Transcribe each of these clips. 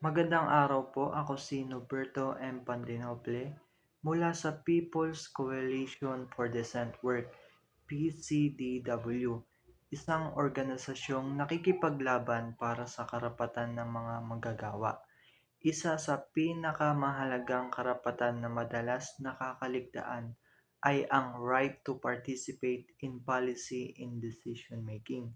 Magandang araw po. Ako si Noberto M. Pandinoble mula sa People's Coalition for Decent Work, PCDW, isang organisasyong nakikipaglaban para sa karapatan ng mga manggagawa. Isa sa pinakamahalagang karapatan na madalas nakakaligtaan ay ang right to participate in policy and decision making.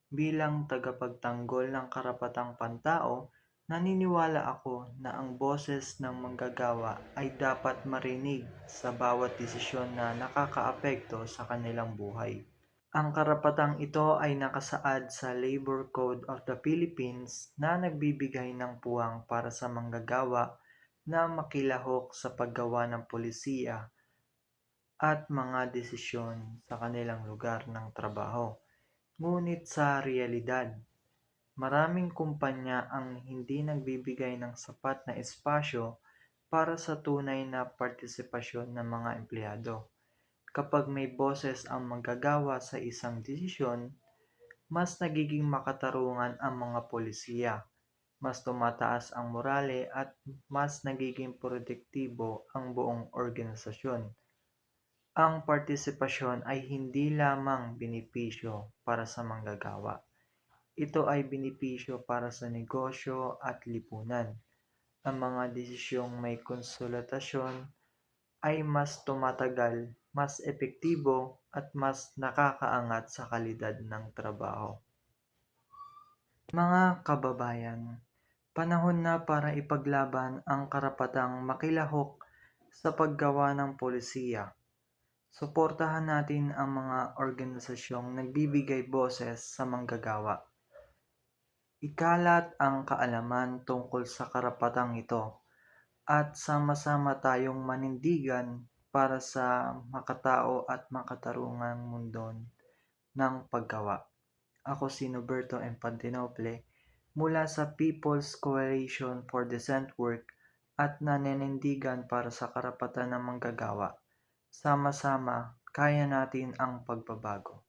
Bilang tagapagtanggol ng karapatang pantao, naniniwala ako na ang boses ng manggagawa ay dapat marinig sa bawat desisyon na nakakaapekto sa kanilang buhay. Ang karapatang ito ay nakasaad sa Labor Code of the Philippines na nagbibigay ng puwang para sa manggagawa na makilahok sa paggawa ng polisiya at mga desisyon sa kanilang lugar ng trabaho. Ngunit sa realidad, maraming kumpanya ang hindi nagbibigay ng sapat na espasyo para sa tunay na partisipasyon ng mga empleyado. Kapag may boses ang manggagawa sa isang desisyon, mas nagiging makatarungan ang mga polisiya, mas tumataas ang morale at mas nagiging produktibo ang buong organisasyon. Ang partisipasyon ay hindi lamang benepisyo para sa manggagawa. Ito ay benepisyo para sa negosyo at lipunan. Ang mga desisyong may konsultasyon ay mas tumatagal, mas epektibo at mas nakakaangat sa kalidad ng trabaho. Mga kababayan, panahon na para ipaglaban ang karapatang makilahok sa paggawa ng polisiya. Suportahan natin ang mga organisasyong nagbibigay boses sa manggagawa. Ikalat ang kaalaman tungkol sa karapatang ito at sama-sama tayong manindigan para sa makatao at makatarungang mundo ng paggawa. Ako si Noberto M. Pantinople mula sa People's Coalition for Decent Work at nananindigan para sa karapatan ng manggagawa. Sama-sama, kaya natin ang pagbabago.